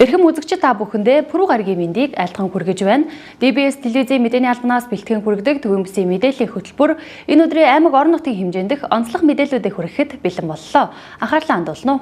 Эрхэм үзэгчид та бүхэндээ пүрэв гарагийн мэндийг айлтган хүргэж байна. DBS телевизийн мэдээний албанаас бэлтгэн хүргэдэг төвөмбөсийн мэдээллийн хөтөлбөр энэ өдрийн аймаг орон нутгийн хэмжээндх онцлог мэдээллүүдийг хүрэхэд бэлэн боллоо. Анхаарлаа хандуулна уу?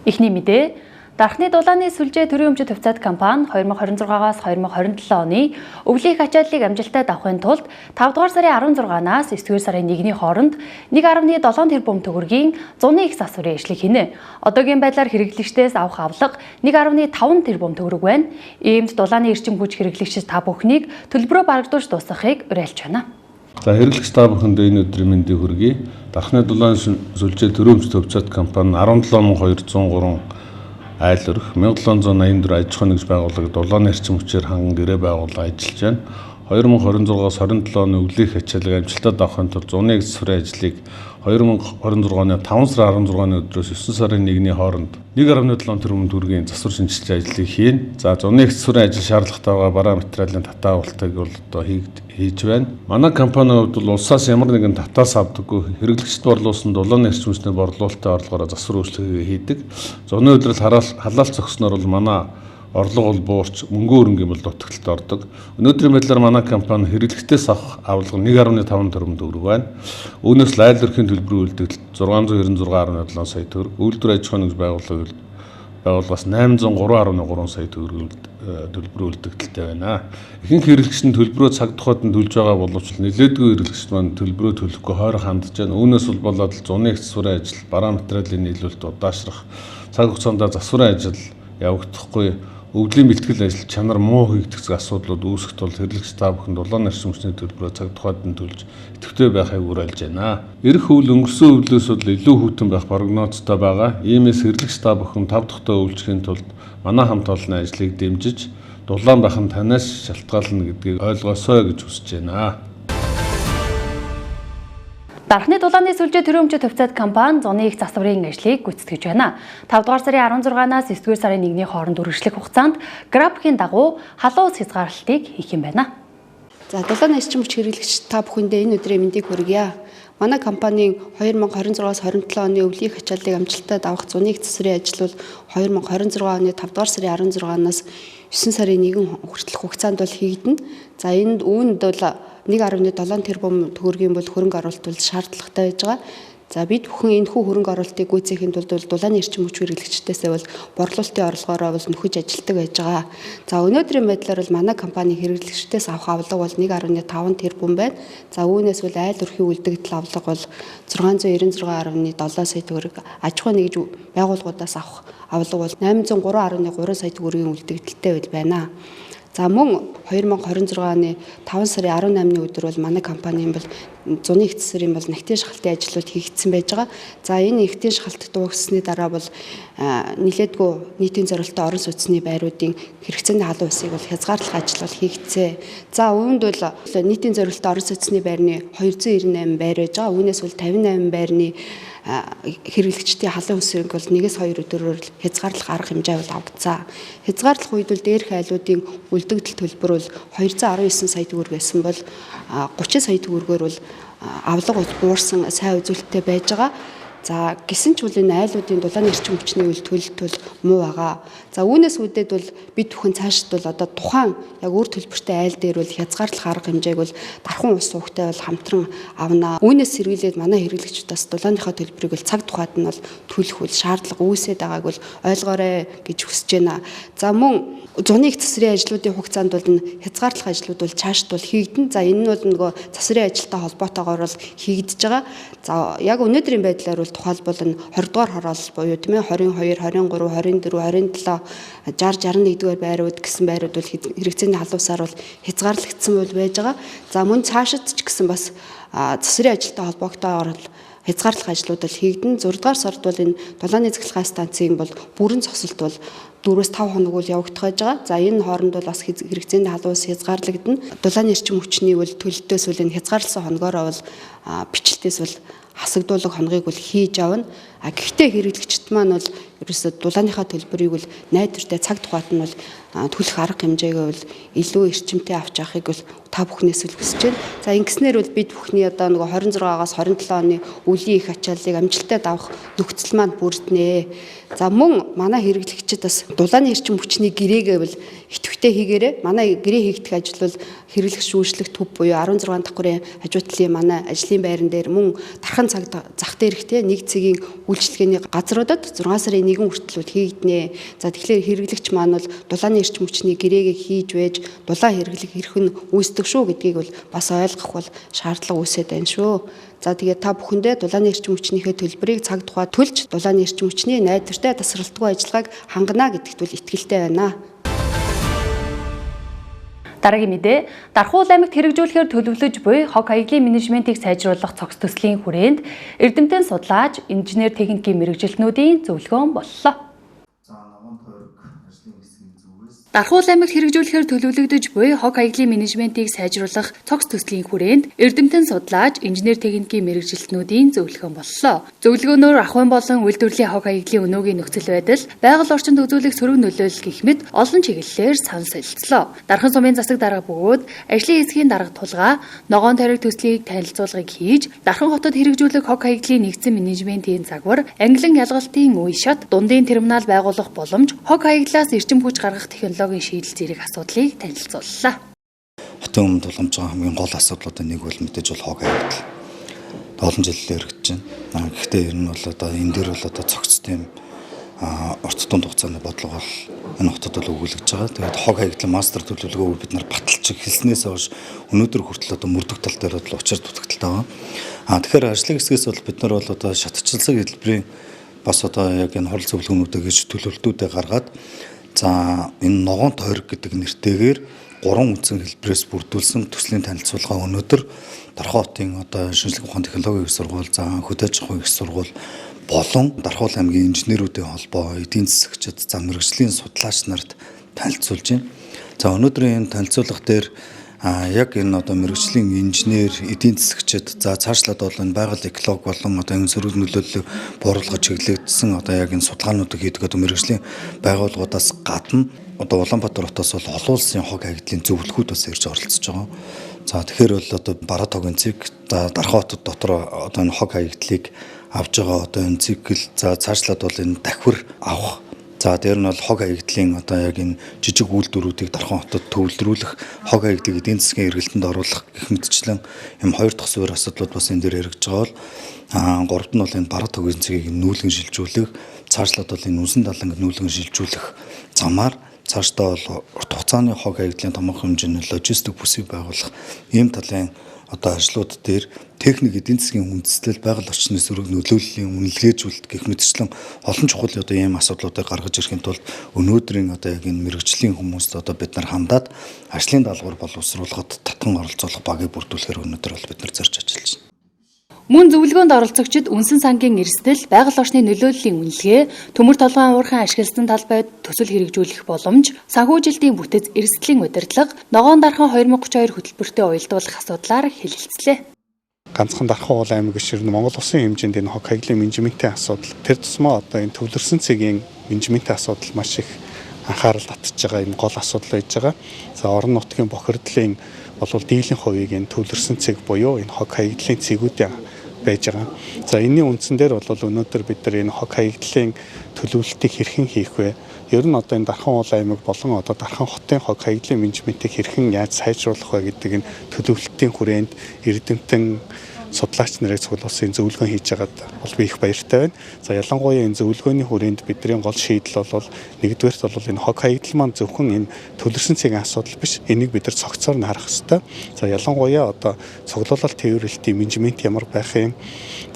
Эхний мэдээ. Дархны дулааны сүлжээ төрийн өмчит хувьцаат компани 2026-аас 2027 оны өвлийн их ачааллыг амжилттай давахын тулд 5 дугаар сарын 16-наас 9 дугаар сарын 1-ний хооронд 1.7 тэрбум төгрөгийн зуны их засварын ажлыг хийнэ. Одоогийн байдлаар хэрэглэгчдээс авах авлага 1.5 тэрбум төгрөг байна. Иймд дулааны эрчим хүч хэрэглэгчид та бүхнийг төлбөрөө барагдуулж дуусгахыг уриалж байна. За хэрэглэгч та бүхэндээ энэ өдрийн мэндийг хүргэе. Дархны дулааны сүлжээ төрийн өмчит хувьцаат компани 17203 айл өрх 1784 аж ахуйн нэгж байгууллагад дулааны эрчим хүчээр ханган гэрээ байгуулан ажиллаж байна. 2026-аас 27 оны өвлийн их ачааллыг амжилттай давахын тулд зуны их засварын ажлыг 2026 оны 5 сарын 16-ны өдрөөс 9 сарын 1-ний хооронд 1.7 тэрбум төгрөгийн засвар шинжилгээ ажлыг хийн. За зуны их засварын ажил шаардлагатай байгаа бараа материалын татаа авалтыг бол одоо хийж байна. Манай компанийн хувьд бол улсаас ямар нэгэн татаас авдаггүй, хэрэглэгчд борлуулсан дулааны эрчим хүчний борлуулалтын орлогоор засвар үйлчлэгээ хийдэг. Зуны өдрөл халаалт зогсноор бол манай орлого бол буурч мөнгө өрнгийн бол дутагталд ордог. Өнөөдрийн байдлаар манай компани хэрэглэгчдээс авах авлага 1.5 тэрбум төгрөг байна. Үүнээс л айл өрхийн төлбөрийн үлдэгдэл 696.7 сая төгрөг, үйлдвэр аж ахуйн нэгж байгууллагаас 803.3 сая төгрөгийн төлбөрийн үлдэгдэлтэй байна. Ихэнх хэрэглэгчид төлбөрөө цаг тухайд нь төлж байгаа боловч нэлээдгүй хэрэглэгчид маань төлбөрөө төлөхгүй хойроо хандж байна. Үүнээс бол болоод зуны их засварын ажил, бараа материалын нийлүүлэлт удаашрах, цаг хугацаанд засварын ажил явагдахгүй, өвлийн бэлтгэл ажил чанар муу хийгдэх асуудлууд үүсэх тул хэрэглэгч та бүхэн дулааны эрчим хүчний төлбөрөө цаг тухайд нь төлж идэвхтэй байхыг уриалж байна. Ирэх үйл өнгөрсөн өвлөөс бол илүү хүйтэн байх прогнозтой байгаа. Иймээс хэрэглэгч та бүхэн тав дахьтай өвлжихийн тулд манай хамт олонны ажлыг дэмжиж дулаан байх нь танаас шалтгаална гэдгийг ойлгосоо гэж хүсэж байна. Дархны дулааны сүлжээ төрийн өмчит хувьцаат компани зуны их засварын ажлыг гүйцэтгэж байна. 5 дугаар сарын 16-наас 9 дугаар сарын 1-ний хооронд үргэлжлэх хугацаанд графикийн дагуу халуун ус хязгаарлалтыг хийх юм байна. За дулааны эрчим хүч хэрэглэгч та бүхэндээ энэ өдрийн мэндийг хүргье. Манай компанийн 2026-аас 27 оны өвлийн их ачааллыг амжилттай давах зуны их засварын ажил бол 2026 оны 5 дугаар сарын 16-наас 9 сарын 1 хүртэлх хугацаанд бол хийгдэнэ. За энэ үүнд бол 1.7 тэрбум төгрөгийн бол хөрөнгө оруулалт бол шаардлагатай байж байгаа. За бид бүхэн энэхүү хөрөнгө оруулалтыг гүйцээхийн тулд дулааны эрчим хүч хэрэглэгчдээсээ бол борлуулалтын орлогоороо бол нөхөж ажилтдаг байж байгаа. За өнөөдрийн байдлаар бол манай компани хэрэглэгчдээс авах авлага бол 1.5 тэрбум байна. За үүнээс бол айл өрхийн үлдэгдэл авлага бол 696.7 сая төгрөг, аж ахуйн нэгж байгууллагуудаас авах авлага бол 803.3 сая төгрөгийн үлдэгдэлтэй байна. За мөн 2026 оны 5 сарын 18-ны өдөр бол манай компанийн бол зуны их засварын бол нэгтгэн шахалтын ажлууд хийгдсэн байж байгаа. За энэ нэгтгэн шахалт дууссны дараа бол нэлээдгүй нийтийн зорилттой орон сууцны байруудын хэрэгцээний халуун усыг бол хязгаарлах ажил бол хийгдсэн. За үүнд бол нийтийн зорилттой орон сууцны байрны 298 байр байж байгаа. Үүнээс бол 58 байрны хэрэглэгчдийн халуун усыг бол 1-2 өдрөөр хязгаарлах арга хэмжээ бол авагдсан. Хязгаарлах үед бол дээрх айлуудын үлдэгдэл төлбөр бол 219 сая төгрөг байсан бол 30 сая төгрөгөөр бол авлага буурсан сайн үзүүлэлттэй байж байгаа. За гисэн ч бол энэ айлуудын дулааны эрчим хүчний үйл төлөлт бол муу байгаа. За үүнээс үүдээд бол бид бүхэн цаашд бол одоо тухайн яг өөр төлбөртэй айл дээр бол хязгаарлах арга хэмжээг бол дархан ус суугтай бол хамтран авнаа. Үүнээс сэргийлээд манай хэрэглэгчид бас дулааныхаа төлбөрийг бол цаг тухайд нь бол төлөх үл шаардлага үүсээд байгааг бол ойлгоорой гэж хүсэж байна. За мөн зуны их засварын ажлуудын хугацаанд бол энэ хязгаарлах ажлууд бол цаашд бол хийгдэн. За энэ нь бол нөгөө засварын ажилтай холбоотойгоор бол хийгдэж байгаа. За яг өнөөдрийн байдлаар бол тухайлбал энэ 20 дугаар хороолол буюу тийм ээ 22, 23, 24, 27, 60, 61-р байрууд гэсэн байрууд бол хэрэгцээний халуусаар бол хязгаарлагдсан бол байж байгаа. За мөн цаашид ч гэсэн бас засварын ажилтай холбоотойгоор хязгаарлах ажлууд бол хийгдэн. 6 дугаар сард бол энэ дулааны цэцгэлгаан станцын бол бүрэн зогсолт бол 4-5 хоног бол явагдах байж байгаа. За энэ хооронд бол бас хэрэгцээний халуун ус хязгаарлагдана. Дулааны эрчим хүчний үйл төлөлтөөс бол энэ хязгаарласан хоногоороо бол бичлэлтээс бол хасагдуулах хоногийг бол хийж авна. А гэхдээ хэрэглэгчд маань бол ерөөсөө дулааныхаа төлбөрийг бол найдвартай цаг тухайд нь бол төлөх арга хэмжээгээ бол илүү эрчимтэй авч явахыг бол та бүхнээс л хүсэж байна. За ингэснээр бол бид бүхний одоо нөгөө 26-аас 27 оны өвлийн их ачааллыг амжилттай давах нөхцөл маань бүрднэ. За мөн манай хэрэглэгчид бас дулааны эрчим хүчний гэрээгээ бол идэвхтэй хийгээрэй. Манай гэрээ хийгдэх ажил бол хэрэглэгч шүүжлэх төв буюу 16 давхрын хажуутлын манай ажлын байран дээр мөн дархан цаг зах дээрхтэй нэг цагийн үйлчилгээний газруудад 6 сарын 1 хүртэл хийгднэ. За тэгэхээр хэрэглэгч маань бол дулааны эрчим хүчний гэрээгээ хийж байж дулаан хэрэглэх эрх нь үүсдэг шүү гэдгийг бол бас ойлгох бол шаардлага үүсээд байна шүү. За тэгээд та бүхэндээ дулааны эрчим хүчнийхээ төлбөрийг цаг тухайд төлж дулааны эрчим хүчний найдвартай тасралтгүй ажиллагааг хангана гэдэгт бол итгэлтэй байна. Дараагийн мэдээ, Дархуул аймагт хэрэгжүүлэхээр төлөвлөж буй хог хаягдлын менежментийг сайжруулах цогц төслийн хүрээнд эрдэмтэн судлаач, инженер техникийн мэргэжилтнүүдийн зөвлөгөөн боллоо. Дархуул аймагт хэрэгжүүлэхээр төлөвлөгдөж буй хог хаягдлын менежментийг сайжруулах цогц төслийн хүрээнд эрдэмтэн судлаач, инженер техникийн мэргэжилтнүүдийн зөвлөгөөн боллоо. Зөвлөгөөнөөр ахуйн болон үйлдвэрлэлийн хог хаягдлын өнөөгийн нөхцөл байдал, байгаль орчинд үзүүлэх сөрөг нөлөөлөл гэх мэт олон чиглэлээр санал солилцлоо. Дархан сумын засаг дарга бөгөөд ажлын хэсгийн дарга тулгаа, ногоон тойрог төслийг танилцуулгыг хийж, Дархан хотод хэрэгжүүлэх хог хаягдлын нэгдсэн менежментийн загвар, ангилан ялгалтын үе шат, дундын терминал байгуулах боломж, хог хаягдлаас эрчим хүч гаргах технологийн шийдэл зэрэг асуудлыг танилцууллаа. Хотын өмнө тулгамж байгаа хамгийн гол асуудлуудын нэг бол мэдээж бол хог хаягдал. Олон жилээр хэрэгжиж байна. Гэхдээ ер нь бол одоо энэ дээр бол одоо цогц тийм урт тунд хугацааны бодлого бол энэ хотод бол өгүүлэгдэж байгаа. Тэгээд хог хаягдлын мастер төлөвлөгөөг бид нар баталж эхэлснээс хойш өнөөдөр хүртэл одоо мөрдөх тал дээр бол учир дутагдaltaй байгаа. Тэгэхээр ажлын хэсгээс бол бид нар бол одоо шатчлалсан хэлбэрийн бас одоо яг энэ хурал зөвлөгөөнүүдээ гэж төлөвлөлтүүдээ гаргаад за энэ ногоон тойрог гэдэг нэртэйгээр 3 үндсэн хэлбэрээс бүрдүүлсэн төслийн танилцуулга өнөөдөр Дархан хотын одоо шинжлэх ухааны технологийн их сургууль, за хөдөөж ахуйн их сургууль болон Дархуул аймгийн инженерүүдийн холбоо, эдийн засагчид, за мэргэжлийн судлаач нарт танилцуулж байна. За өнөөдрийн энэ танилцуулга дээр яг энэ одоо мэргэжлийн инженер, эдийн засагчид, за цаашлаад бол энэ байгаль эколог болон одоо энэ сөрөг нөлөөллөг бууруулгаж чиглэгдсэн одоо яг энэ судалгаануудыг хийдэг одоо мэргэжлийн байгууллагуудаас гадна одоо Улаанбаатар хотоос бол олон улсын хог хаягдлын зөвлөхүүд бас ирж оролцож байгаа. За тэгэхээр бол одоо бараа тогийн цэг, за Дархан хотод дотор одоо энэ хог хаягдлыг авж байгаа одоо энэ цикл, за цаашлаад бол энэ давхир авах. За дээр нь бол хог хаягдлын одоо яг энэ жижиг үйлдвэрүүдийг Дархан хотод төвлөрүүлэх, хог хаягдлыг эдийн засгийн эргэлтэнд оруулах гэх мэтчлэн юм хоёр дахь суурь асуудлууд бас энэ дээр хэрэгжиж байгаа бол гуравт нь бол энэ бараа тогийн цэгийг нүүлгэн шилжүүлэх, цаашлаад бол энэ үнсэн даланг нүүлгэн шилжүүлэх замаар цаашдаа бол урт хугацааны хог хаягдлын томоохон хэмжээний логистик бүсийг байгуулах ийм талын одоо ажлууд дээр техник эдийн засгийн үндэслэл, байгаль орчны сөрөг нөлөөллийн үнэлгээжүүлэлт гэх мэтчлэн олон чухал одоо ийм асуудлуудыг гаргаж ирэхин тулд өнөөдрийн одоо яг энэ мэргэжлийн хүмүүст одоо бид нар хандаад ажлын даалгавар боловсруулахад татан оролцоолох багийг бүрдүүлэхээр өнөөдөр бол бид нар зорж ажиллаж байна. Мөн зөвлөгөөнд оролцогчид үнсэн сангийн эрсдэл, байгаль орчны нөлөөллийн үнэлгээ, төмөр толгойн уурхайн ашигласан талбайд төсөл хэрэгжүүлэх боломж, санхүүжилтийн бүтэц эрсдлийн удирдлага, ногоон Дархан 2032 хөтөлбөртөө уялдуулах асуудлаар хэлэлцлээ. Ганцхан Дархан уул аймаг гişрэн Монгол Улсын хэмжээнд энэ хог хаягдлын менежментийн асуудал, тэр тусмаа одоо энэ төвлөрсөн цэгийн менежментийн асуудал маш их анхаарал татж байгаа энэ гол асуудал байж байгаа. За орон нутгийн бохирдлын болвол дийлэнх хувийг энэ төвлөрсөн цэг буюу энэ хог хаягдлын цэгүүдийн байж байгаа. За энэний үндсэн дээр бол өнөөдөр бид нар энэ хог хаягдлын төлөвлөлтийг хэрхэн хийх вэ? Ер нь одоо энэ Дархан уул аймаг болон одоо Дархан хотын хог хаягдлын менежментийг хэрхэн яаж сайжруулах вэ гэдэг энэ төлөвлөлтийн хүрээнд эрдэмтэн судлаач нарыг цуглуулсан зөвлөгөөн хийж байгаад бол би их баяртай байна. За ялангуяа энэ зөвлөгөөний хүрээнд бидний гол шийдэл бол нэгдүгээрт бол энэ хог хаягдал маань зөвхөн энэ төлөрсөн цэгийн асуудал биш. Энийг бид нар цогцоор нь харах хэрэгтэй. За ялангуяа одоо цуглуулалт тээвэрлэлтийн менежмент ямар байх юм.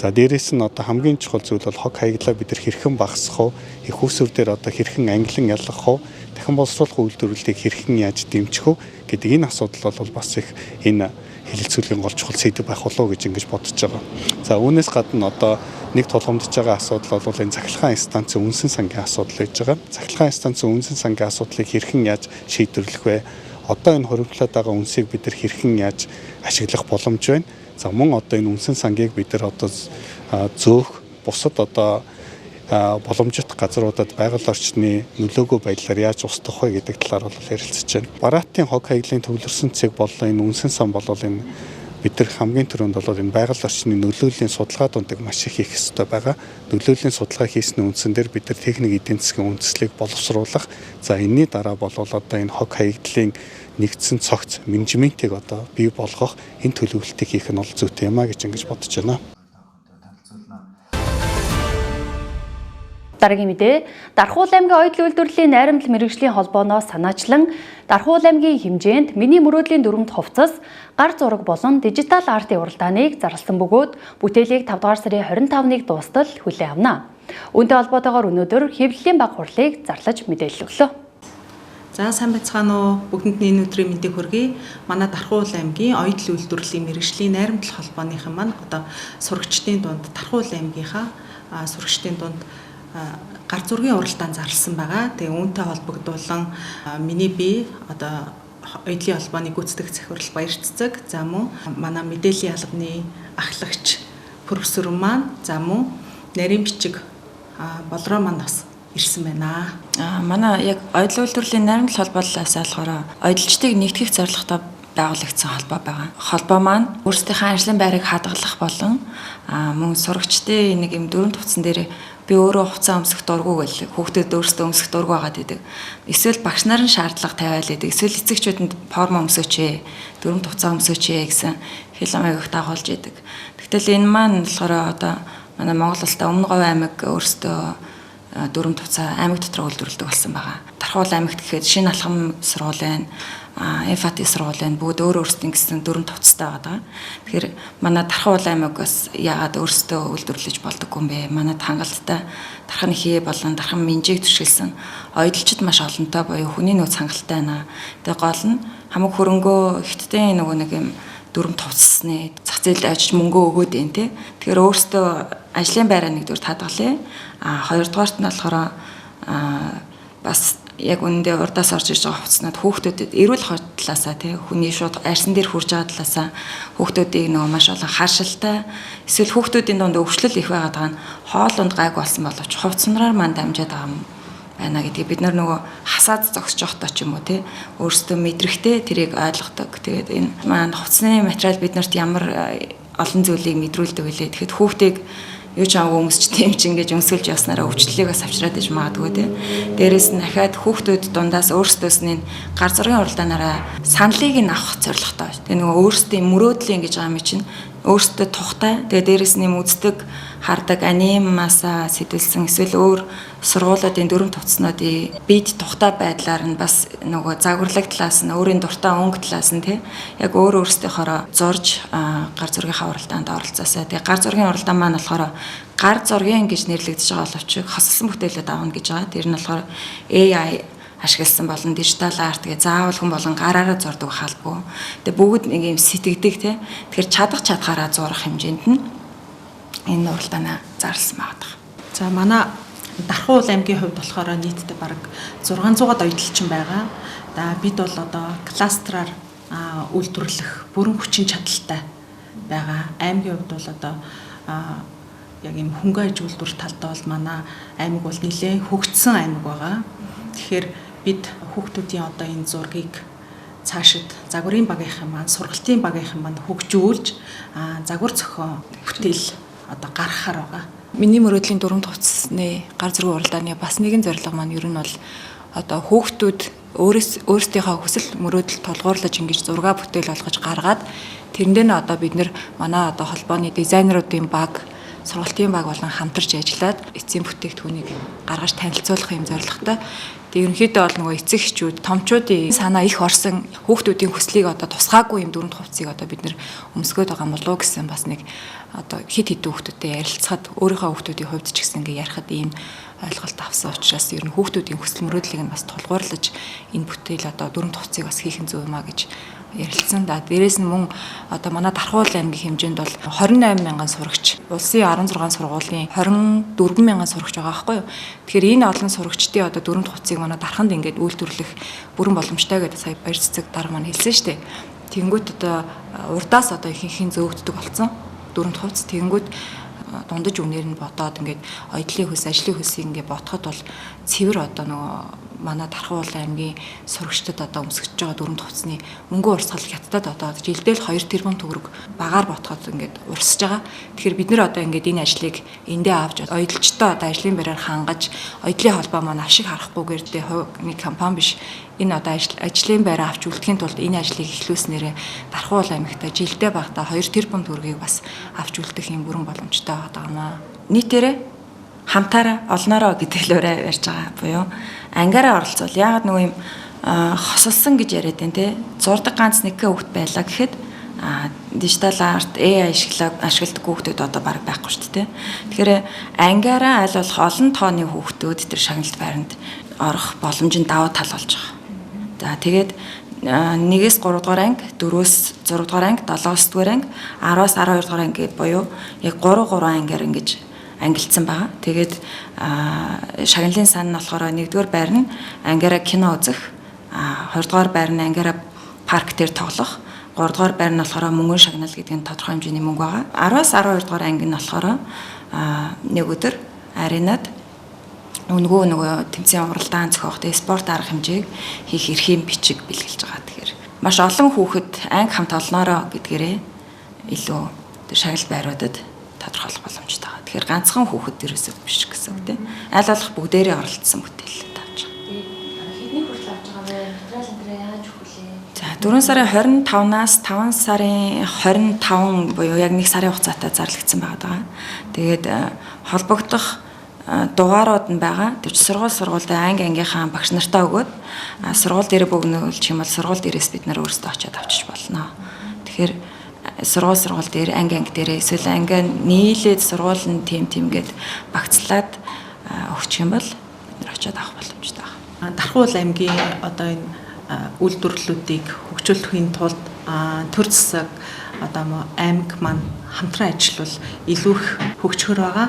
За дээрээс нь одоо хамгийн чухал зүйл бол хог хаягдлаа бид нар хэрхэн багасгах вэ? Их усүр дээр одоо хэрхэн ангилан ялгах вэ? Дахин боловсруулах үйлдвэрлэлийг хэрхэн яаж дэмжих вэ гэдэг энэ асуудал бол бас их энэ хэлэлцүүлгийн гол чухал сэдв байх болов гэж ингэж бодож байгаа. За үүнээс гадна одоо нэг тулгамдж байгаа асуудал бол энэ цахилгаан станцын үнсэн сангийн асуудал байж байгаа. Цахилгаан станцын үнсэн сангийн асуудлыг хэрхэн яаж шийдвэрлэх вэ? Одоо энэ хоригдлоод байгаа үнсийг бид нар хэрхэн яаж ашиглах боломж байна? За мөн одоо энэ үнсэн сангийг бид нар одоо зөөх бусад одоо боломжит газруудад байгаль орчны нөлөөгөө байдлаар яаж устгах вэ гэдэг талаар бол ярилцж байна. Бараатын хог хаягдлын төвлөрсөн цэг болон энэ үнсэн сан болол энэ бид нар хамгийн түрүүнд бол энэ байгаль орчны нөлөөллийн судалгаа дундыг маш их хийх ёстой байгаа. Нөлөөллийн судалгаа хийсний үндсэн дээр бид нар техник эдийн засгийн үндэслэлийг боловсруулах. За энэний дараа бол одоо энэ хог хаягдлын нэгдсэн цогц менежментийг одоо бий болгох энэ төлөвлөлтийг хийх нь бол зүйтэй юм а гэж ингэж бодож байна. Дараагийн мэдээ, Дархуул аймгийн оюутны үйлдвэрлэлийн найрамдал мэргэжлийн холбооноос санаачлан Дархуул аймгийн хэмжээнд миний мөрөөдлийн дүрмд хувцас, гар зураг болон дижитал артын уралдааныг зарласан бөгөөд бүтээлийг 5 дугаар сарын 25-ныг дуустал хүлээн авна. Үүнтэй холбоотойгоор өнөөдөр хэвлэлийн баг хурлыг зарлаж мэдээлэл өглөө. За сайн байцгаана уу? Бүгдэнд нь энэ өдрийн мэндийг хүргэе. Манай Дархуул аймгийн оюутны үйлдвэрлэлийн мэргэжлийн найрамдал холбооныхан маань одоо сурагчдын дунд Дархуул аймгийнхаа сурагчдын дунд гар зургийн уралдаан зарласан байгаа. Тэгээ үүнтэй холбогдуулан миний бие одоо оюутлын холбооны гүйцэтгэх захирал Баярцэг, за мөн манай мэдээллийн албаны ахлагч профессор маань, за мөн нарийн бичиг болроо маань бас ирсэн байна. Манай яг оюутлын үйлдвэрлэлийн найрамдал холбооллоос болохоор оюутчдыг нэгтгэх зорилготой байгуулагдсан холбоо байгаа. Холбоо маань өөрсдийнхээ ажлын байрыг хадгалах болон мөн сурагчдын нэг юм дүрм төвцөн дээр би өөрөө хувцас өмсөх дурггүй гэл хүүхдүүд өөрсдөө өмсөх дурггүй байгаад идэг. Эсвэл багш нарын шаардлага тавиал идэг. Эсвэл эцэгчүүдэнд форм өмсөөч ээ, дүрм хувцас өмсөөч ээ гэсэн хэлэн аягах дагуулж идэг. Тэгтэл энэ маань болохоор одоо манай Монгол улстай Өмнө Говь аймаг өөрсдөө дүрм хувцас аймаг дотор үйлдвэрлэдэг болсон байгаа. Дархуул аймагт гэхэд Шинэ алхам сургууль байна. Эмфати сургууль байна. Бүгд өөр өөрсдийн гэсэн дүрм хувцастай байгаа. Тэгэхээр манай Дархуул аймаг бас яагаад өөрсдөө үйлдвэрлэж болдоггүй юм бэ? Манайд хангалттай дархан хий болон дархан менжийг төшөөлсөн оюутлчид маш олонтой буюу хүний нөөц хангалттай байна. Тэгээ гол нь хамаг хөрөнгөө ихтдээ нөгөө нэг юм дүрм хувцасны зах зээлд ажиж мөнгөө өгөөд байна тий. Тэгэхээр өөрсдөө ажлын байраа нэгдүгээр хадгалъя. Хоёрдугаарт нь болохоор бас яг үнэндээ урдаас орж ирж байгаа хувцснууд хүүхдүүдэд эрүүл хотлаасаа тий хүний шууд арьсан дээр хурж байгаа талаасаа хүүхдүүдийг нөгөө маш олон харшилтай эсвэл хүүхдүүдийн дунд өвчлөл их байгаад байгаа нь хоолунд гайг болсон боловч хувцснараар маань дамжаад байгаа юм байна гэдгийг бид нар нөгөө хасаад зогсож явахдаа ч юм уу тий өөрсдөө мэдрэхтэй тэрийг ойлгодог. Тэгээд энэ маань хувцсны материал биднэрт ямар олон зүйлийг мэдрүүлдэг вэ? Тэгэхэд хүүхдийг юу ч аагүй өмсч тийм ч ингэж өмсөлж явснараа өвчлөлийг бас авчираад иж магадгүй тий. Дээрээс нь дахиад хүүхдүүд дундаас өөрсдөөс нь гар зургийн уралдаанаараа саналыг нь авах зорилготой. Тэгээ нөгөө өөрсдийн мөрөөдлийн гэж байгаа юм чинь өөрсдөө тухтай. Тэгээ дээрээс нь үздэг, хардаг анимасаа сэтүүлсэн эсвэл өөр сургуулиудын дүрм товцнуудын бид тухтай байдлаар нь бас нөгөө загварлаг талаас нь өөрийн дуртай өнгө талаас нь тий яг өөрсдийнхоороо зурж гар зургийн уралдаанд оролцоосаа. Тэгээ гар зургийн уралдаан маань болохоор гар зургийн гэж нэрлэгдэж байгаа боловч хосолсон бүтээлүүд аавна гэж байгаа. Тэр нь болохоор AI ашигласан болон дижитал арт гэ заавал хүн болон гараараа зурдаг халбгүй. Тэгээ бүгд нэг юм сэтгэдэг тий. Тэгэхээр чадхаараа зурах хэмжээнд нь энэ уралдаанаа зарласан байгаа. За манай Дархуул аймгийн хувьд болохоор нийтдээ бараг 600-аад оюутлчин байгаа. За бид бол одоо кластраар үйлдвэрлэх бүрэн хүчин чадалтай байгаа. Аймгийн хувьд бол одоо яг юм хөнгө аж үйлдвэр талдаа бол манай аймаг бол нэлээд хөгжсөн аймаг байгаа. Тэгэхээр бид хүүхдүүдийн одоо энэ зургийг цаашид загварын багийнхан маань сургалтын багийнхан маань хөгжүүлж загвар зохион бүтээл одоо гаргахаар байгаа. Миний мөрөөдлийн дүрм хувцасны гар зургийн уралдааны бас нэгэн зорилго маань ер нь бол одоо хүүхдүүд өөрсдийнхөө хүсэл мөрөөдөл тулгуурлаж ингэж зураг бүтээл болгож гаргаад тэрэндээ нь одоо бид нэр манай одоо холбооны дизайнеруудын баг, сургалтын баг болон хамтарч ажиллаад эцсийн бүтээгдэхүүнийг гаргаж танилцуулах юм зорилготой. Тэгээ ерөнхийдөө бол нөгөө эцэг эхчүүд, томчуудын санаа их орсон хүүхдүүдийн хүслийг одоо тусгаагүй юм дүрм хувцсыг одоо бид нэр өмсгөөд байгаа болов уу гэсэн бас нэг одоо хит хитэн хүүхдүүдтэй ярилцахад өөрийнхөө хүүхдүүдийн хувьд ч гэсэн ингээ ярихад ийм ойлголт авсан учраас ер нь хүүхдүүдийн хүсэл мөрөөдлийг нь бас тулгуурлаж энэ бүтээл одоо дүрм хувцсыг бас хийх нь зөв юм а гэж ярилцсан. Да дээрээс нь мөн одоо манай Дархуул аймгийн хэмжээнд бол 28 мянган сурагч, улсын 16 сургуулийн 24 мянган сурагч байгаа байхгүй юу. Тэгэхээр энэ олон сурагчдын одоо дүрм хувцсыг манай дарханд ингээд үйлдвэрлэх бүрэн боломжтой гэдэг сая Баярцэг дарга маань хэлсэн шүү дээ. Тэгэнгүүт одоо урдаас одоо ихэнх зөөгддөг болсон. Дөрөв хувцс тэгэнгүүт дундаж үнээр нь бодоод ингээд оёдлын хөлс, ажлын хөлсийг ингээд бодоход бол цэвэр одоо нөгөө манай Дархан уулын аймгийн сурагчдад одоо өмсгөж байгаа дөрөв хувцсны мөнгө урсгал хятадд одоо жилдээ л 2 тэрбум төгрөг багаар ботход ингээд урсж байгаа. Тэгэхээр бид нэр одоо ингээд энэ ажлыг эндээ авч оёдлчтой одоо ажлын байраар хангаж оёдлын холбоо маань ашиг харахгүйгээр нэг компани биш энэ одоо ажлын байраа авч үлдэхийн тулд энэ ажлыг эхлүүлснээр Дархан уулын аймагта жилдээ багтаа 2 тэрбум төгрөгийг бас авч үлдэх юм бүрэн боломжтой байгаа юм аа. Нийтээрээ хамтаараа олноороо гэдэг л ураа ярьж байгаа буюу ангиараа оролцвол яагаад нөгөө юм хосолсон гэж яриад байна те зурдаг ганц нэг хүүхэд байлаа гэхэд дижитал арт AI ашигладаг хүүхдүүд одоо баг байхгүй шүү дээ. Тэгэхээр ангиараа аль болох олон тооны хүүхдүүд тэр шагналт байранд орох боломж нь давуу тал болж байгаа. За тэгээд 1-ээс 3 дугаар анги, 4-өөс 6 дугаар анги, 7-өөс 9 дугаар анги, 10-аас 12 дугаар анги гэд буюу яг 3 ангиар ингэж ангилсан байгаа. Тэгээд шагналын сан нь болохоор 1-р байр нь ангиараа кино үзэх, 2-р байр нь ангиараа парк дээр тоглох, 3-р байр нь болохоор мөнгөн шагнал гэдэг нь тодорхой хэмжээний мөнгө байгаа. 10-аас 12-р анги нь болохоор нэг өдөр аренад нөгөө тэмцээн уралдаан зохиох, спорт арга хэмжээг хийх эрхийн бичиг бэлгэлж байгаа. Тэгэхээр маш олон хүүхэд анги хамт олноороо гэдгээрээ илүү тэр шагнал байруудад тодорхойлох боломжтой байгаа. Тэгэхээр ганцхан хүүхэд дээрээс биш гэсэн үг тийм. Аль болох бүгдээрээ оролцсон бүтээлээ тавьж байгаа. Хэдний хүртэл авч байгаа вэ? Материал энэ яаж өгүүлээ? За 4 сарын 25-наас 5 сарын 25 буюу яг 1 сарын хугацаатай зарлагдсан байгаа. Тэгээд холбогдох дугаарууд нь байгаа. Тэвч сургуультай ангийнхаа багш нартаа өгөөд сургууль дээр бөгнүүлчих юм бол сургууль дээрээс бид нар өөрсдөө очиад авчиж болно. Тэгэхээр сургууль дээр анги дээрээ эсвэл анги нийлээд сургууль нь тим гээд багцлаад өгчих юм бол бид нар очиад авах боломжтой байна. Дархан уул аймгийн одоо энэ үйлдвэрлэлүүдийг хөгжүүлэхийн тулд төр засаг одоо аймаг маань хамтран ажиллавал илүү их хөгжихөр байгаа.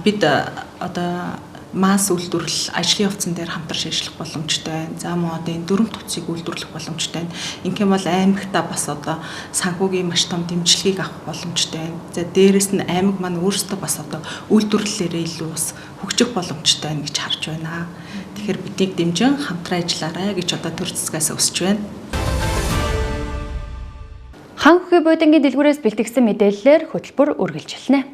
Бид одоо масс үйлдвэрлэл ажлын явцсан дээр хамтарч ажиллах боломжтой байна. За мөн одоо энэ дөрөв төвцийг үйлдвэрлэх боломжтой байна. Ингээм бол аймагтаа бас одоо санхүүгийн маш том дэмжлэгийг авах боломжтой байна. За дээрэс нь аймаг маань өөрсдөө бас одоо үйлдвэрлэлээрээ илүү бас хөгжих боломжтой байна гэж харж байна. Тэгэхээр биднийг дэмжин хамтран ажиллаарай гэж одоо төр засгаас өсөж байна. Хан бүхий буудангийн дэлгүүрээс бэлтгэсэн мэдээллээр хөтөлбөр үргэлжилнэ.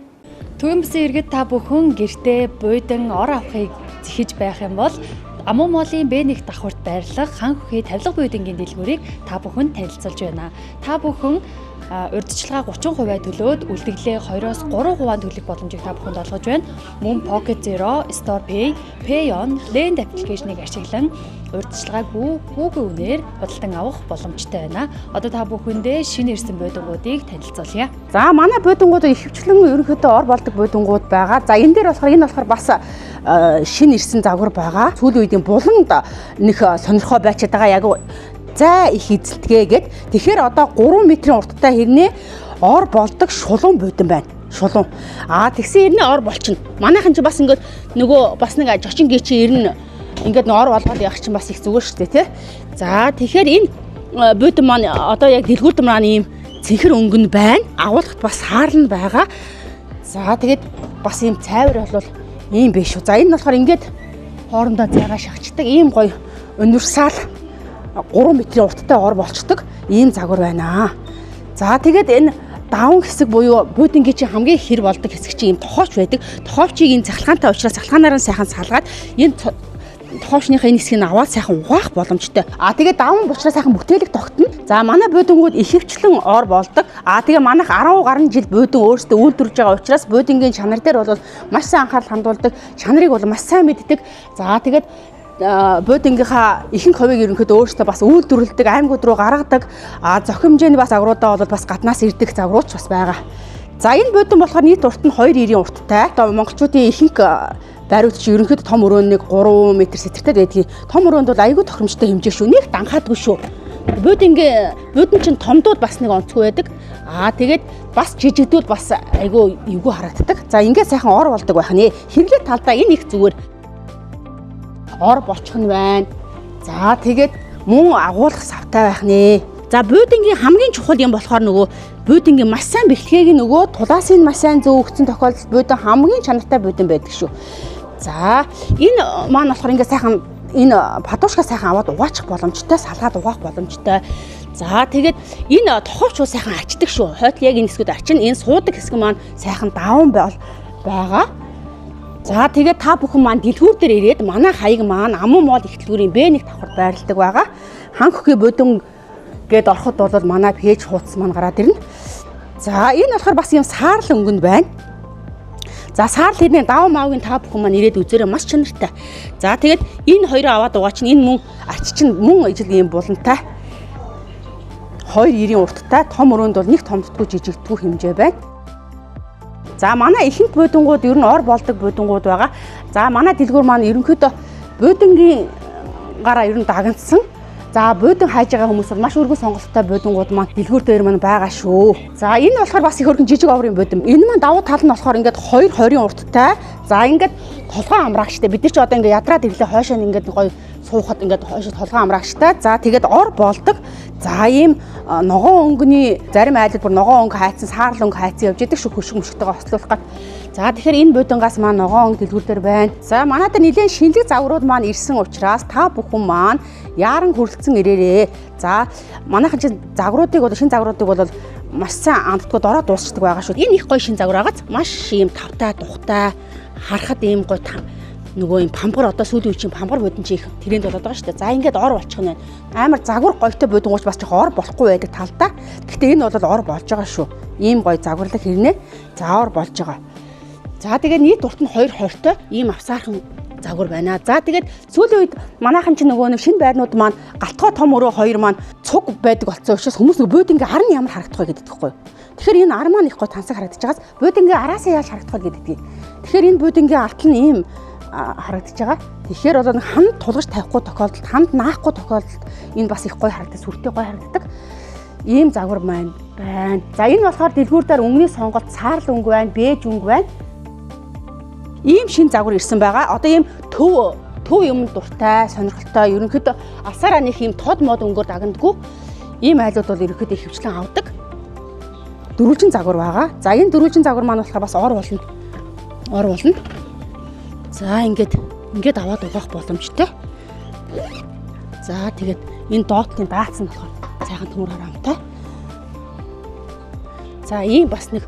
Төвийн бүсийн иргэд та бүхэн гэртээ буудан ор авахыг зэхэж байх юм бол Амуу моолын Б1 давхурт байрлах хан бүхий тавилга буудангийн дэлгүүрийг та бүхэн танилцуулж байна. Та бүхэн урьдчилгаа 30% төлөөд үлдэглээ 2-оос 3% төлөх боломжийг та бүхэнд олгож байна. Мөн Pocket Zero, Store Pay, Payon, Lend аппликейшнийг ашиглан урьдчилгааг хүүгийн үнээр худалдан авах боломжтой байна. Одоо та бүхэндээ шинэ ирсэн буудангуудыг танилцуулъя. За манай буудангууд ихэвчлэн ерөнхийдөө ор болдог буудангууд байгаа. За энэ дээр болохоор бас шинэ ирсэн загвар байгаа. Сүүлийн үеийн буланд нэг сонирхоо байчаад байгаа яг за их эзэлтгээ гэд. Тэгэхээр одоо 3 метрийн урттай хэрнээ ор болдог шулуун буудан байна. Шулуун. Тэгсэн хэрнээ ор болчихно. Манайхан ч бас ингээд нөгөө бас нэг жочин гээ чи ирнэ ингээд ор болгоод явах чинь бас их зүгээр шүү дээ тий. За тэгэхээр энэ буудан маань одоо яг дэлгүүрт маань ийм цэнхэр өнгөн байна. Агуулгад бас хаална байгаа. За тэгээд бас ийм цайвар бол ийм биш шүү. За энэ нь болохоор ингээд хоорондоо зайгаа шахацдаг ийм гоё универсал 3 метрийн урттай ор болчдөг ийм загвар байна. За тэгээд энэ даван хэсэг буюу буудангийн чинь хамгийн хэр болдог хэсэг чинь ийм тохооч байдаг. Тохоочийг энэ цахилгаантай учраас цахилгаанаар нь сайхан салгаад энэ тохоочныхаа энэ хэсгийг аваад сайхан угаах боломжтой. Тэгээд даван буучраа сайхан бүтээлэг тогтно. За манай буудангууд ихэвчлэн ор болдог. Тэгээ манайх 10 гаруй жил буудан өөрсдөө үйлдвэрлэж байгаа учраас буудангийн чанар дээр бол маш сайн анхаарал хандуулдаг. Чанарыг бол маш сайн мэддэг. За тэгээд буудангийнхаа ихэнх хувийг ерөнхийдөө өөрсдөө бас үйлдвэрлэдэг, аймагуд руу гаргадаг. Зохин хэмжээний бас агруудаа бол бас гаднаас ирдэг загварууч бас байгаа. За энэ буудан болохоор нийт урт нь 2.90 урттай. Одоо монголчуудын ихэнх байрууд чи ерөнхийдөө том өрөөнд нэг 3 м сэтэртэй байдгийг. Том өрөөнд бол айгүй тохиромжтой хэмжээ шүү. Нэг данхаадгүй шүү. Буудан чинь томдууд бас нэг онцгүй байдаг. Тэгээд бас жижигдүүд бас айгүй эвгүй харагддаг. За ингээд сайхан ор болдог байх нэ. Хэрэглээ талдаа энэ их зүгээр ор болчих нь байна. За тэгээд мөн агуулгах савтай байх нэ. За буудангийн хамгийн чухал юм болохоор нөгөө буудангийн маш сайн бэлтгээг нөгөө тулаасын маш сайн зөв өгсөн тохиолдолд буудан хамгийн чанартай буудан байдаг шүү. За энэ маань болохоор ингээд сайхан энэ падуушка сайхан аваад угаачих боломжтой, салгаад угаах боломжтой. За тэгээд энэ тоховч уу сайхан арчдаг шүү. Хойд яг энэ хэсгүүд арчин, энэ суудаг хэсэг маань сайхан даван байгаа. За тэгээд та бүхэн маань дэлгүүр дээр ирээд манай хаяг маань амун моол их дэлгүүрийн Б1 давхарт байрладаг байгаа. Ханх хөхийн буудан гээд ороход бол манай пэйж хуудас маань гараад ирнэ. За энэ болохоор бас юм саарл өнгөнд байна. За саарл хэрний даван маавын та бүхэн маань ирээд үзээрэй, маш чанартай. За тэгээд энэ хоёроо аваад угаа чинь энэ мөн арч чинь мөн ижил юм булантай. 2.90 урттай, том өрөөнд бол нэг томдтгүй жижигдгүй хэмжээ байна. За манай ихэнх буудангууд ер нь ор болдог буудангууд байгаа. За манай дэлгүүр маань ерөнхийдөө буудангийн гараа ер нь дагнсан. За буудан хайж байгаа хүмүүс бол маш өргөн сонголттой буудангууд маань дэлгүүр дээр маань байгаа шүү. За энэ болохоор бас их өргөн жижиг оврын буудам. Энэ маань давуу тал нь болохоор ингээд 2.20 урттай. За ингээд толгой амраагчтай. Бид нар ч одоо ингээд ядраад ирлээ хойшоо ингээд гоё суухад ингээд хойшоо толгой амраагчтай. За тэгээд ор болдог. За ийм ногоон өнгөний зарим айлд бүр ногоон өнгө хайцсан, саарл өнгө хайцсан явж идэг шүү хөшиг мөшгтэйгээ хослуулах гад. За тэгэхээр энэ буудангаас маань ногоон өнгө дэлгүүр дээр байна. За манай дээр нэлээд шинэлэг загварууд маань ирсэн учраас та бүхэн маань яаран хүрэлцэн ирээрээ. За манайхан чинь загваруудыг бол шинэ загваруудыг бол маш сайн андтгууд ороо дуусчдаг байгаа шүү. Энэ их гоё шинэ загвар агац маш ийм тавтай, тухтай, харахад ийм гоё нөгөө юм пампар одоо сүүлийн үеийн пампар буудан чи их тэрэнд болоод байгаа шүү дээ. За ингээд ор болчих нь байна. Амар загвар гойтой буудан ууч бас жоо ор болохгүй байдаг талдаа. Гэхдээ энэ бол ор болж байгаа шүү. Ийм гоё загварлаг хэрнээ. За ор болж байгаа. За тэгээд нийт урт нь 2.20-той ийм авсаархан загвар байна. За тэгээд сүүлийн үед манайхан ч нөгөө нэг шинэ байрнууд маань галтгой том өрөө хоёр маань цуг байдаг болсон учраас хүмүүс нөгөө буудангийн ар нь ямар харагдах вэ гэдэг тэгэхгүй. Тэгэхээр энэ ар маань их гоё тансаг харагдаж байгаас буудангийн араасаа яаж харагдах вэ гэдэг. Тэгэхээр энэ буудангийн арт нь ийм харагдаж байгаа. Тэгэхээр одоо ханд тулгаж тавихгүй тохиолдолд, ханд наахгүй тохиолдолд энэ бас их гоё харагдаж, сүртэй гоё харагддаг. Ийм загвар маань байна. За энэ болохоор дэлгүүр дээр өнгөний сонголт саарл өнгө байна, бэж өнгө байна. Ийм шин загвар ирсэн байгаа. Одоо ийм төв юм дуртай, сонирхолтой, ерөнхийдөө алсаараа нэг ийм тод мод өнгөөр дагнадгүй. Ийм айлууд бол ерөнхийдөө ихэвчлэн авдаг. Дөрвөлжин загвар байгаа. За энэ дөрвөлжин загвар маань болохоор бас ор болно. Ор болно. За ингээд аваад угаах боломжтой. За тэгээд энэ доотлын даацсан болохоор сайхан төмөр харамтай. За ийм бас нэг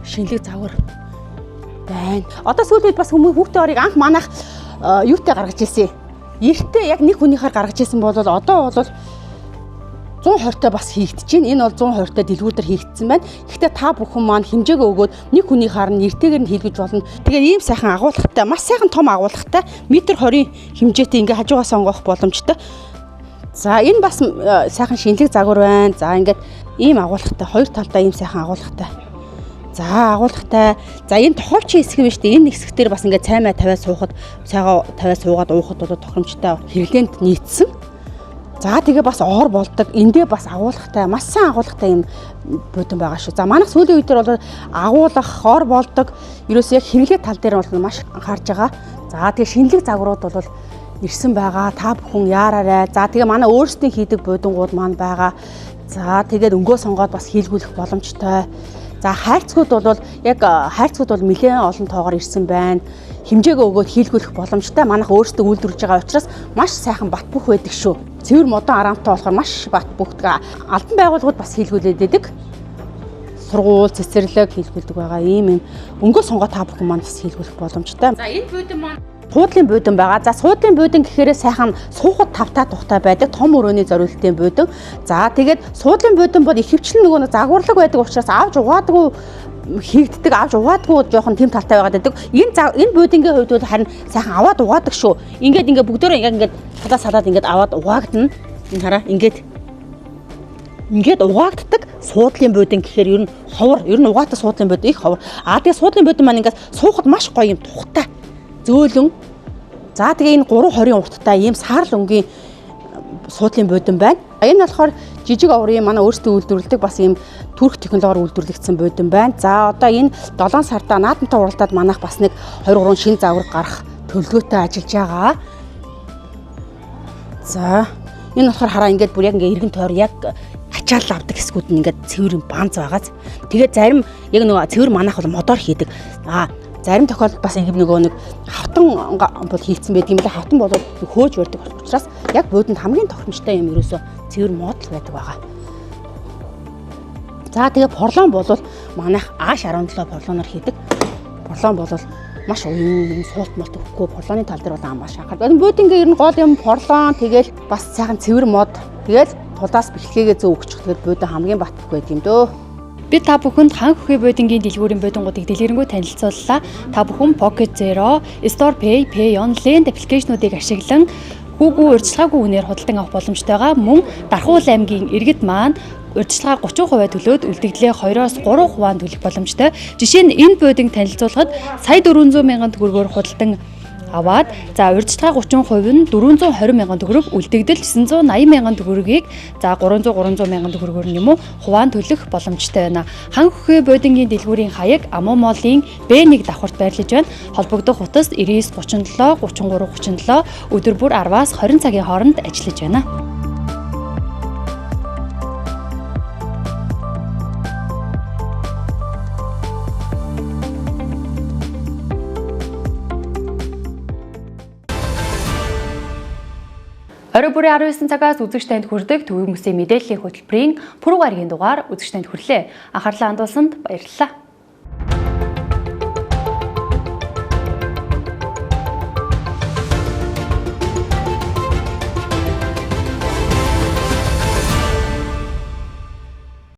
шинэлэг загвар байна. Одоо сүүлийн үед бас хүмүүс хүүхдээ орыг анх манайх юутай гаргаж ирсэн. Эртээ яг нэг хүнийхээр гаргаж ирсэн бол одоо бол 120-той бас хийгдэж байна. Энэ бол 120-той дэлгүүр дээр хийгдсэн байна. Гэхдээ та бүхэн маань хэмжээгөө өгөөд нэг хүний харна эртэйгээр нь хийлгэж болно. Тэгээд ийм сайхан агуулгатай, маш сайхан том агуулгатай, метр 20 хэмжээтэй ингээ хажуугаас сонгох боломжтой. За энэ бас сайхан шинэлэг загвар байна. За ингээд ийм агуулгатай, хоёр талдаа ийм сайхан агуулгатай. За агуулгатай. За энэ тоховчийн хэсэг юм шүү дээ. Энэ хэсэг дээр бас ингээ цаймаа тавиад суухад, цайгаа тавиад суугаад уухад бол тохиромжтой хэрэглээнд нийцсэн. За тэгээ бас ор болдог. Эндээ бас агуулгатай, маш сайн агуулгатай юм буудан байгаа шүү. За манайх сүүлийн үед бол агуулгах, ор болдог. Ерөөс яг хэрэглээ тал дээр бол маш анхаарж байгаа. За тэгээ шинэлэг загварууд бол ирсэн байгаа. Та бүхэн яараарай. За тэгээ манай өөрсдийн хийдэг буудангууд маань байгаа. За тэгээд өнгөө сонгоод бас хийлгүүлэх боломжтой. За хайрцгууд бол яг хайрцгууд бол нэлээд олон тоогоор ирсэн байна. Хэмжээгөө өгөөд хийлгүүлэх боломжтой. Манайх өөрсдөө үйлдвэрлэж байгаа учраас маш сайхан бат бөх байдаг шүү. Цэвэр модон араамтай болохоор маш бат бөхдөг. Албан байгууллагууд бас хийлгүүлээд байдаг. Сургууль, цэцэрлэг хийлгүүлдэг байгаа. Ийм өнгөө сонгоо та бүхэн маань бас хийлгүүлэх боломжтой. За энэ буудан маань суудлын буудан байгаа. За суудлын буудан гэхээр сайхан суухад тавтай тухтай байдаг том өрөөний зориултын буудан. За тэгээд суудлын буудан бол ихэвчлэн нөгөө загварлаг байдаг учраас авч угаадгүй хийгддэг, авч угаадгүй жоохон тэм талтай байгаад байдаг. Энэ буудангийн хувьд бол харин сайхан аваад угаадаг шүү. Ингээд бүгдөө яг ингээд талаас салаад ингээд аваад угаагдана. Энэ хараа ингээд угаагддаг суудлын буудан гэхээр ер нь ховор, ер нь угаатай суудлын буудан их ховор. Тэгээд суудлын буудан маань ингээд суухад маш гоё юм тухтай. Зөөлөн. За тэгээ энэ 3.20 урттай ийм саарл өнгийн суудлын буудан байна. Энэ болохоор жижиг оврын манай өөрсдөө үйлдвэрлэдэг бас ийм түрк технологиор үйлдвэрлэгдсэн буудан байна. За одоо энэ 7 сарда наадамтай уралдаад манайх бас нэг 2-3 шинэ загвар гарах төлөвлөгөөтэй ажиллаж байгаа. За энэ болохоор хараа ингээд бүр яг ингээ эргэн тойр яг ач ачаал авдаг хэсгүүд нь ингээд цэвэр банз байгааз. Тэгээд зарим яг нөгөө цэвэр манайх бол модоор хийдэг. Зарим тохиолдолд бас ингэ нөгөө нэг хавтан бол хийцэн байдаг юм лээ. Хавтан бол хөөж барьдаг учраас яг буудлын хамгийн тохиромжтой юм ерөөсөө цэвэр мод л байдаг байгаа. За тэгээ порлон бол манайх H17 порлоноор хийдэг. Порлон бол маш уян суулт мот өгөхгүй порлооны тал дээр бол маш анхаарал. Буудингийн ер нь гол юм порлон тэгэл бас сайхан цэвэр мод тэгэл тулаас бэлтгээгээ зөв өгчих. Тэгээд буудин хамгийн батгүй байд юм дөө. Бид та бүхэнд хаан хөхий буудингийн дэлгүүрийн буудингуудыг дэлгэрэнгүй танилцууллаа. Та бүхэн Pocket Zero, Store Pay, Payon, Lend аппликейшнуудыг ашиглан хүүгүй урьдчилгаагүй үнээр худалдан авах боломжтойгоо мөн Дархуул аймгийн иргэд маань урьдчилгаа 30% төлөөд үлдэгдлээ 2-3% төлөх боломжтой. Жишээ нь энэ буудинг танилцуулахад сая 400 мянган төгрөгөөр худалдан аваад за урьдчилгаа 30% нь 420 мянган төгрөг, үлдэгдэл 980 мянган төгрөгийг за 300 мянган төгрөгөөр нь юм уу хуваан төлөх боломжтой байна. Хаан хөхий буудингийн дэлгүүрийн хаяг Амуу молын B1 давхарт байрлаж байна. Холбогдох утас 99 37 33 37 өдөр бүр 10-аас 20 цагийн хооронд ажиллаж байна. Орой бүрийн 19 цагаас үзэгч танд хүрдэг Төвийн хүмүүсийн мэдээллийн хөтөлбөрийн пүрэв гарагийн дугаар үзэгч танд хүрлээ. Анхаарлаа хандуулсанд баярлалаа.